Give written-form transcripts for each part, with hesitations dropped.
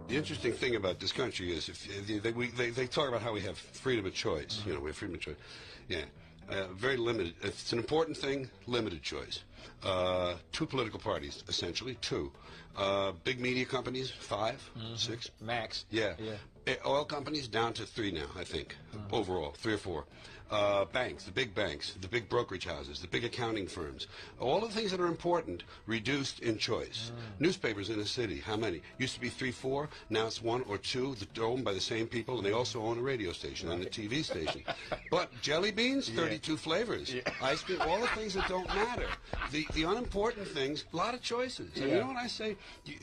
The interesting thing about this country is if they talk about how we have freedom of choice. You know, we have freedom of choice. Yeah, very limited. If it's an important thing, limited choice. Two political parties, essentially, two. Big media companies, 5, 6. Max. Yeah. Oil companies down to 3 now, I think, overall, 3 or 4. Banks, the big brokerage houses, the big accounting firms, all the things that are important reduced in choice. Newspapers in a city, how many? Used to be 3, 4, now it's 1 or 2 that are owned by the same people, and they also own a radio station and a TV station. But jelly beans, 32 flavors. Ice cream, all the things that don't matter. The unimportant things, a lot of choices. And you know what I say?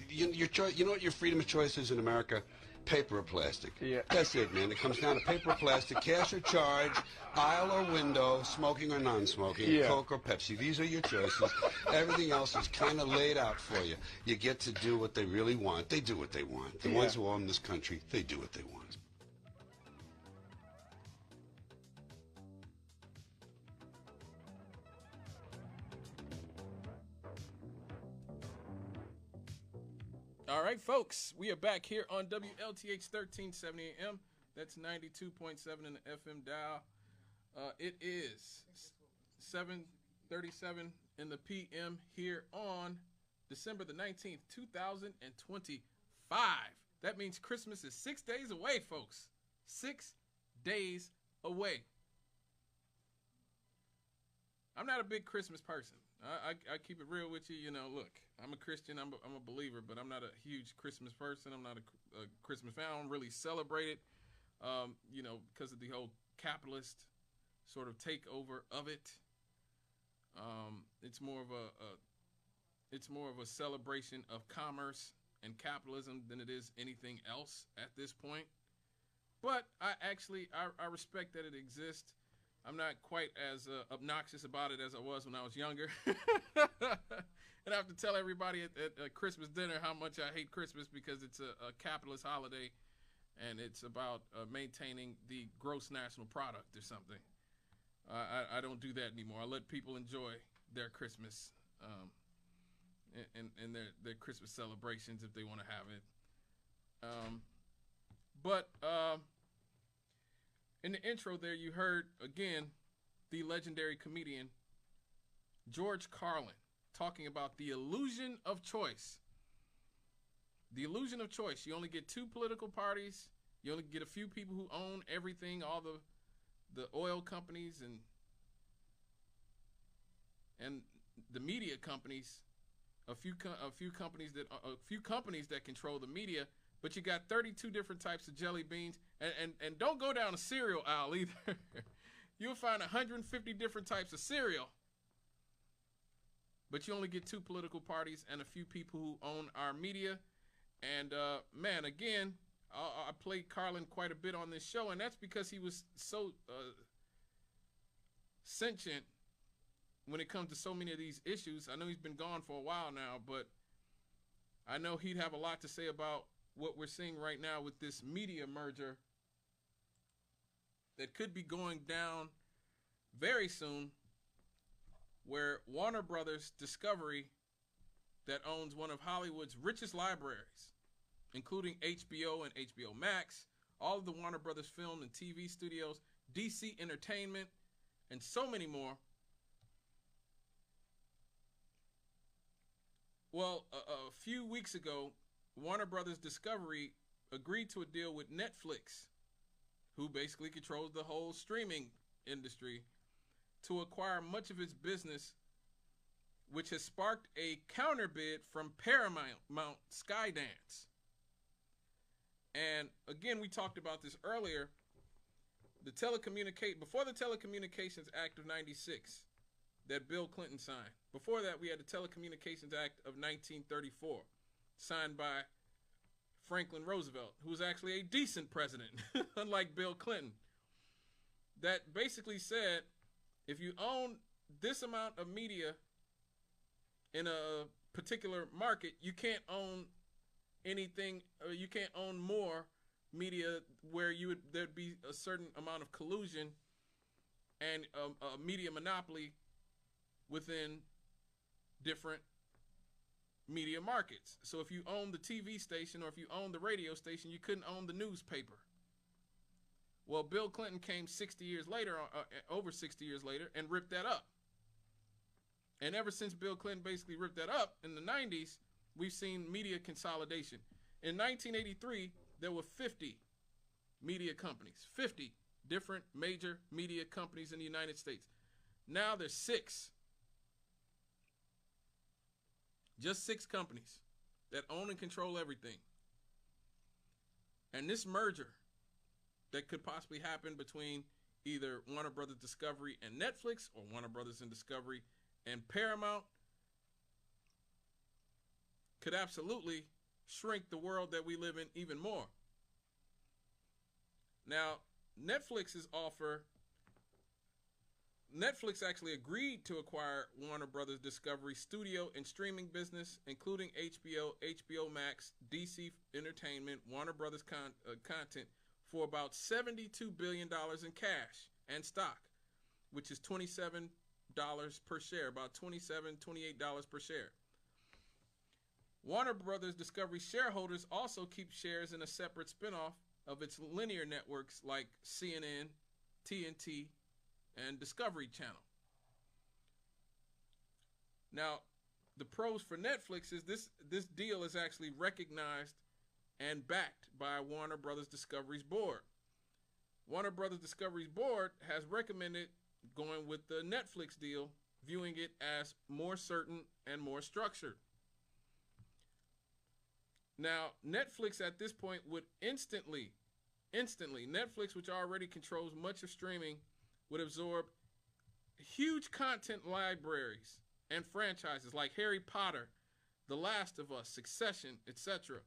You know what your freedom of choice is in America? Paper or plastic. That's it, man. It comes down to paper or plastic, cash or charge, aisle or window, smoking or non-smoking, Coke or Pepsi. These are your choices. Everything else is kind of laid out for you. You get to do what they really want. They do what they want. The ones who own this country, they do what they want. All right, folks, we are back here on WLTH 1370 AM. That's 92.7 in the FM dial. It is 7:37 in the PM here on December the 19th, 2025. That means Christmas is 6 days away, folks. 6 days away. I'm not a big Christmas person. I keep it real with you. You know, look, I'm a Christian. I'm a believer, but I'm not a huge Christmas person. I'm not a Christmas fan. I don't really celebrate it, you know, because of the whole capitalist sort of takeover of it. It's more of a celebration of commerce and capitalism than it is anything else at this point. But I respect that it exists. I'm not quite as obnoxious about it as I was when I was younger. And I have to tell everybody at Christmas dinner how much I hate Christmas because it's a capitalist holiday and it's about maintaining the gross national product or something. I don't do that anymore. I let people enjoy their Christmas and their Christmas celebrations if they want to have it. But in the intro there, you heard, again, the legendary comedian George Carlin talking about the illusion of choice. The illusion of choice. You only get 2 political parties. You only get a few people who own everything, all the oil companies and the media companies. A few companies that control the media. But you got 32 different types of jelly beans. And don't go down a cereal aisle either. You'll find 150 different types of cereal. But you only get 2 political parties and a few people who own our media. And, man, again, I played Carlin quite a bit on this show. And that's because he was so sentient when it comes to so many of these issues. I know he's been gone for a while now, but I know he'd have a lot to say about what we're seeing right now with this media merger that could be going down very soon, where Warner Brothers Discovery, that owns one of Hollywood's richest libraries, including HBO and HBO Max, all of the Warner Brothers film and TV studios, DC Entertainment, and so many more. Well, a few weeks ago, Warner Brothers Discovery agreed to a deal with Netflix, who basically controls the whole streaming industry, to acquire much of its business, which has sparked a counterbid from Paramount Skydance. And again, we talked about this earlier. Before the Telecommunications Act of 96 that Bill Clinton signed, before that we had the Telecommunications Act of 1934. Signed by Franklin Roosevelt, who was actually a decent president, unlike Bill Clinton, that basically said, if you own this amount of media in a particular market, you can't own anything, or you can't own more media where there'd be a certain amount of collusion and a media monopoly within different media markets. So if you own the TV station or if you own the radio station, you couldn't own the newspaper. Well, Bill Clinton came 60 years later, over 60 years later, and ripped that up. And ever since Bill Clinton basically ripped that up in the 90s, we've seen media consolidation. In 1983, there were 50 media companies, 50 different major media companies in the United States. Now there's 6. Just 6 companies that own and control everything. And this merger that could possibly happen between either Warner Brothers Discovery and Netflix, or Warner Brothers and Discovery and Paramount, could absolutely shrink the world that we live in even more. Now, Netflix actually agreed to acquire Warner Brothers Discovery studio and streaming business, including HBO, HBO Max, DC Entertainment, Warner Brothers content, for about $72 billion in cash and stock, which is $27 per share, about $27, $28 per share. Warner Brothers Discovery shareholders also keep shares in a separate spinoff of its linear networks like CNN, TNT, and Discovery Channel. Now, the pros for Netflix is this deal is actually recognized and backed by Warner Brothers Discovery's board. Warner Brothers Discovery's board has recommended going with the Netflix deal, viewing it as more certain and more structured. Now, Netflix at this point would instantly, Netflix, which already controls much of streaming, would absorb huge content libraries and franchises like Harry Potter, The Last of Us, Succession, etc.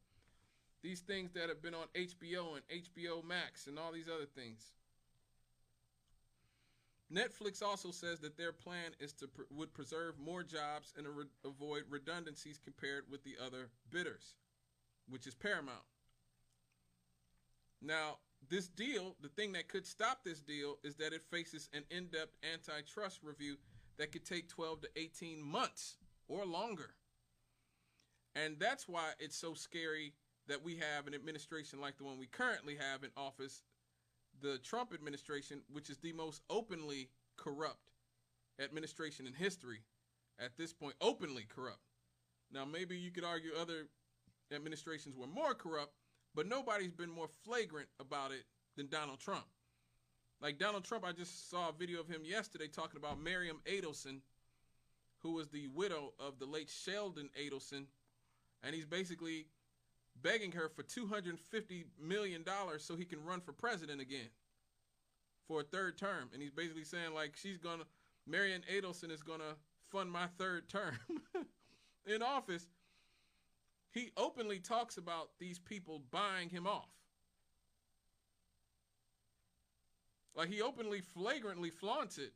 These things that have been on HBO and HBO Max and all these other things. Netflix also says that their plan is to would preserve more jobs and avoid redundancies compared with the other bidders, which is Paramount. Now, this deal, the thing that could stop this deal is that it faces an in-depth antitrust review that could take 12 to 18 months or longer. And that's why it's so scary that we have an administration like the one we currently have in office, the Trump administration, which is the most openly corrupt administration in history at this point, openly corrupt. Now, maybe you could argue other administrations were more corrupt, but nobody's been more flagrant about it than Donald Trump. Like Donald Trump, I just saw a video of him yesterday talking about Miriam Adelson, who was the widow of the late Sheldon Adelson, and he's basically begging her for $250 million so he can run for president again for a third term. And he's basically saying, like, Marian Adelson is gonna fund my third term in office. He openly talks about these people buying him off. Like, he openly, flagrantly flaunts it.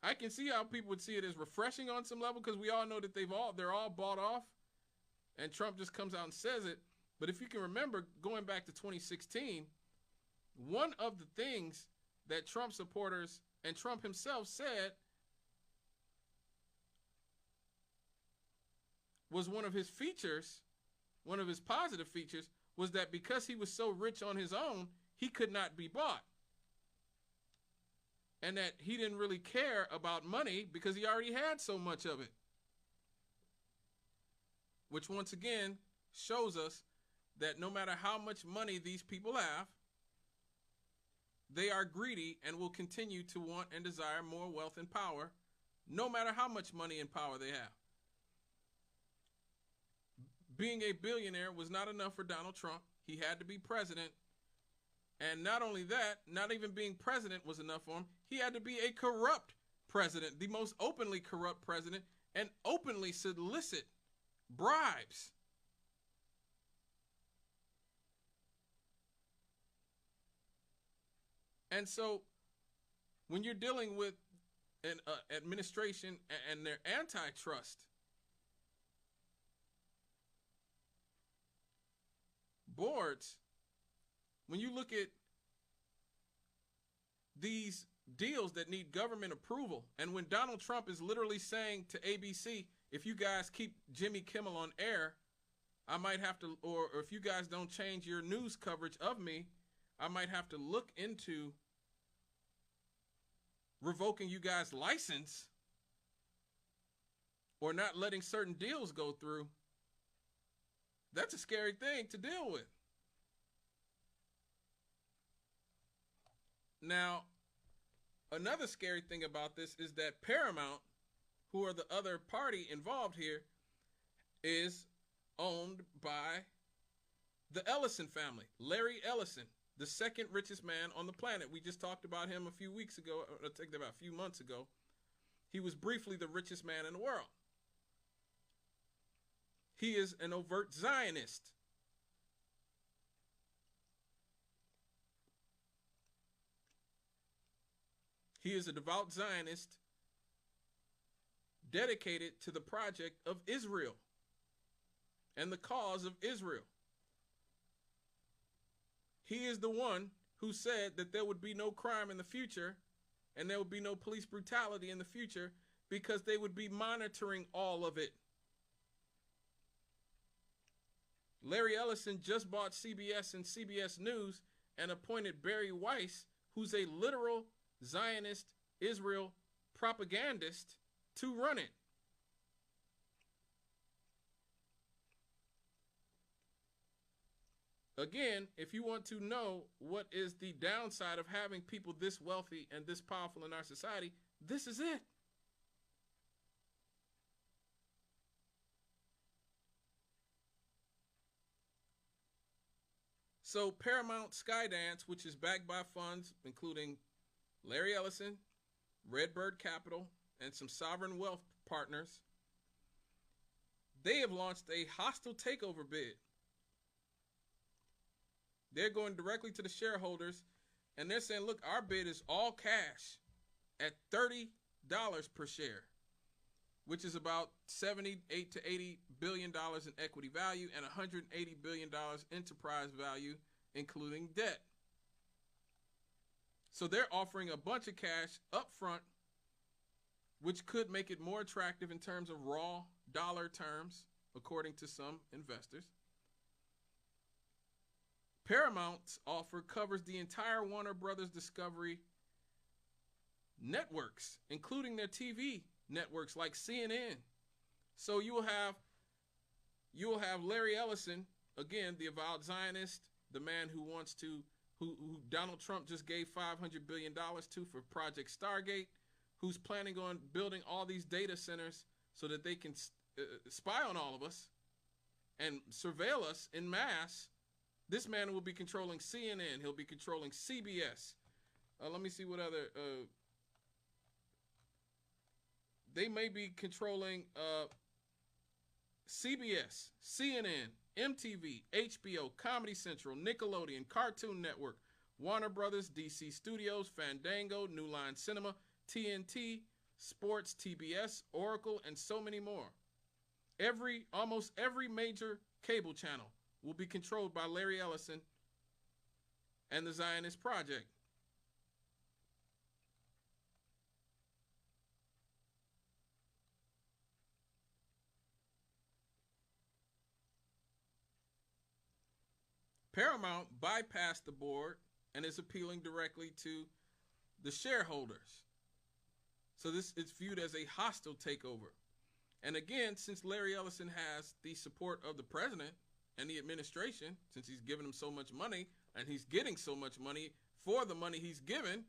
I can see how people would see it as refreshing on some level, because we all know that they're all bought off, and Trump just comes out and says it. But if you can remember, going back to 2016, one of the things that Trump supporters and Trump himself said was one of his features, one of his positive features, was that because he was so rich on his own, he could not be bought. And that he didn't really care about money because he already had so much of it. Which once again shows us that no matter how much money these people have, they are greedy and will continue to want and desire more wealth and power, no matter how much money and power they have. Being a billionaire was not enough for Donald Trump. He had to be president. And not only that, not even being president was enough for him. He had to be a corrupt president, the most openly corrupt president, and openly solicit bribes. And so when you're dealing with an administration and their antitrust boards, when you look at these deals that need government approval, and when Donald Trump is literally saying to ABC, if you guys keep Jimmy Kimmel on air, I might have to, or if you guys don't change your news coverage of me, I might have to look into revoking you guys' license or not letting certain deals go through. That's a scary thing to deal with. Now, another scary thing about this is that Paramount, who are the other party involved here, is owned by the Ellison family. Larry Ellison, the second richest man on the planet. We just talked about him a few weeks ago, or about a few months ago. He was briefly the richest man in the world. He is an overt Zionist. He is a devout Zionist dedicated to the project of Israel and the cause of Israel. He is the one who said that there would be no crime in the future and there would be no police brutality in the future because they would be monitoring all of it. Larry Ellison just bought CBS and CBS News and appointed Barry Weiss, who's a literal Zionist Israel propagandist, to run it. Again, if you want to know what is the downside of having people this wealthy and this powerful in our society, this is it. So Paramount Skydance, which is backed by funds including Larry Ellison, Redbird Capital, and some sovereign wealth partners, they have launched a hostile takeover bid. They're going directly to the shareholders, and they're saying, look, our bid is all cash at $30 per share, which is about $78 to $80 billion in equity value and $180 billion enterprise value, including debt. So they're offering a bunch of cash up front, which could make it more attractive in terms of raw dollar terms, according to some investors. Paramount's offer covers the entire Warner Brothers Discovery networks, including their TV networks like CNN. So you will have Larry Ellison, again, the avowed Zionist, the man who wants to, who Donald Trump just gave $500 billion to for Project Stargate, who's planning on building all these data centers so that they can spy on all of us and surveil us in mass. This man will be controlling CNN. He'll be controlling CBS. Let me see what other... they may be controlling CBS, CNN, MTV, HBO, Comedy Central, Nickelodeon, Cartoon Network, Warner Brothers, DC Studios, Fandango, New Line Cinema, TNT, Sports, TBS, Oracle, and so many more. Almost every major cable channel will be controlled by Larry Ellison and the Zionist Project. Paramount bypassed the board and is appealing directly to the shareholders. So this is viewed as a hostile takeover. And again, since Larry Ellison has the support of the president and the administration, since he's given him so much money and he's getting so much money for the money he's given,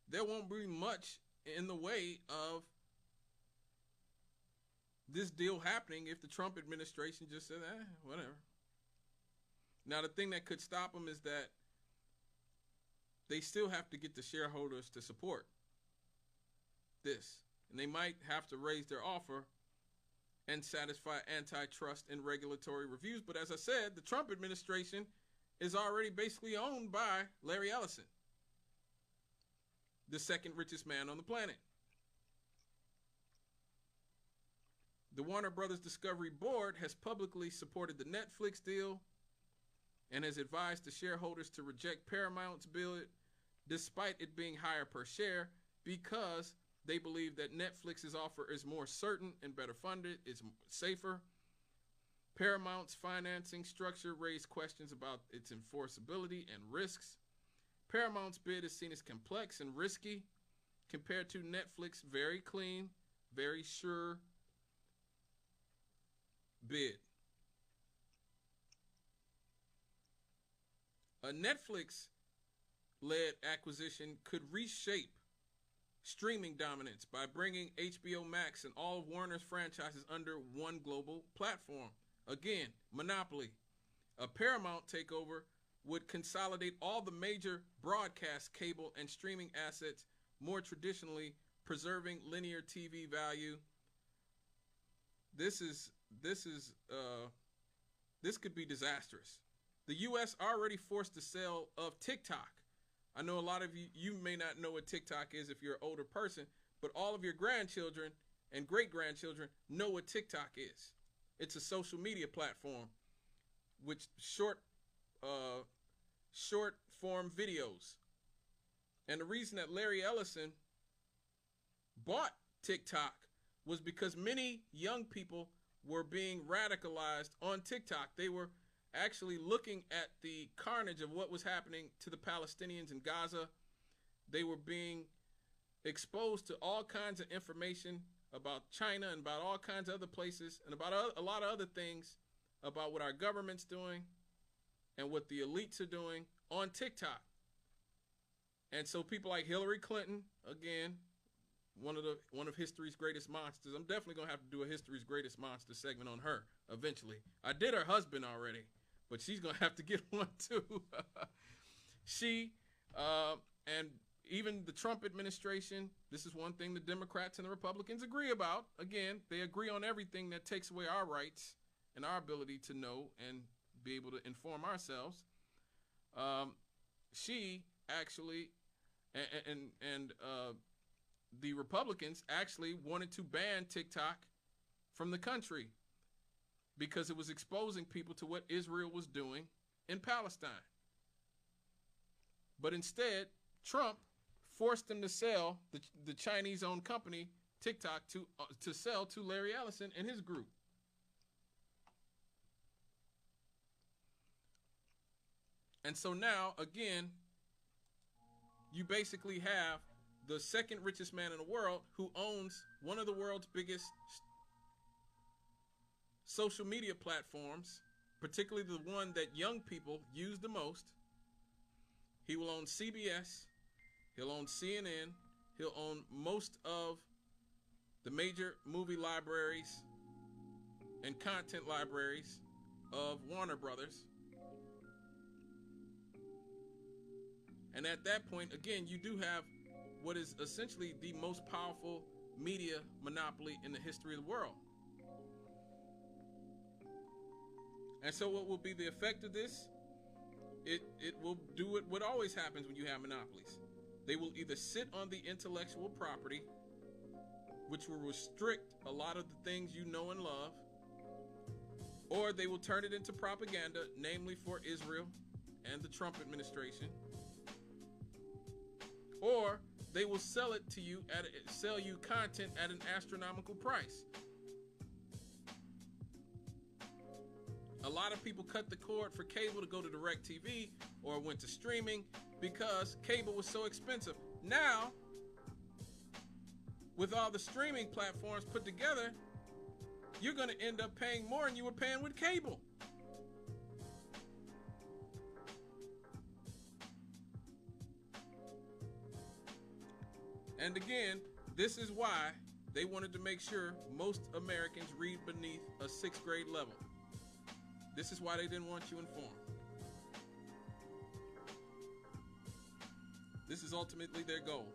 there won't be much in the way of this deal happening if the Trump administration just said, whatever. Now, the thing that could stop them is that they still have to get the shareholders to support this. And they might have to raise their offer and satisfy antitrust and regulatory reviews. But as I said, the Trump administration is already basically owned by Larry Ellison, the second richest man on the planet. The Warner Brothers Discovery Board has publicly supported the Netflix deal and has advised the shareholders to reject Paramount's bid despite it being higher per share because They believe that Netflix's offer is more certain and better funded, it's safer. Paramount's financing structure raised questions about its enforceability and risks. Paramount's bid is seen as complex and risky compared to Netflix's very clean, very sure bid. A Netflix-led acquisition could reshape streaming dominance by bringing HBO Max and all of Warner's franchises under one global platform. Again, monopoly. A Paramount takeover would consolidate all the major broadcast, cable, and streaming assets more traditionally, preserving linear TV value. This could be disastrous. The U.S. already forced the sale of TikTok. I know a lot of you may not know what TikTok is if you're an older person, but all of your grandchildren and great-grandchildren know what TikTok is. It's a social media platform with short form videos. And the reason that Larry Ellison bought TikTok was because many young people were being radicalized on TikTok. They were actually looking at the carnage of what was happening to the Palestinians in Gaza. They were being exposed to all kinds of information about China and about all kinds of other places and about a lot of other things about what our government's doing and what the elites are doing on TikTok. And so people like Hillary Clinton, again, one of history's greatest monsters. I'm definitely going to have to do a history's greatest monster segment on her eventually. I did her husband already, but she's going to have to get one too. She and even the Trump administration, this is one thing the Democrats and the Republicans agree about. Again, they agree on everything that takes away our rights and our ability to know and be able to inform ourselves. She actually, and the Republicans actually wanted to ban TikTok from the country because it was exposing people to what Israel was doing in Palestine. But instead, Trump forced them to sell the Chinese-owned company TikTok to sell to Larry Ellison and his group. And so now, again, you basically have the second richest man in the world who owns one of the world's biggest social media platforms, particularly the one that young people use the most. He will own CBS. He'll own CNN. He'll own most of the major movie libraries and content libraries of Warner Brothers. And at that point, again, you do have what is essentially the most powerful media monopoly in the history of the world. And so what will be the effect of this? It will do what always happens when you have monopolies. They will either sit on the intellectual property, which will restrict a lot of the things you know and love, or they will turn it into propaganda, namely for Israel and the Trump administration, or they will sell it to you sell you content at an astronomical price. A lot of people cut the cord for cable to go to DirecTV or went to streaming because cable was so expensive. Now, with all the streaming platforms put together, you're going to end up paying more than you were paying with cable. And again, this is why they wanted to make sure most Americans read beneath a 6th grade level. This is why they didn't want you informed. This is ultimately their goal.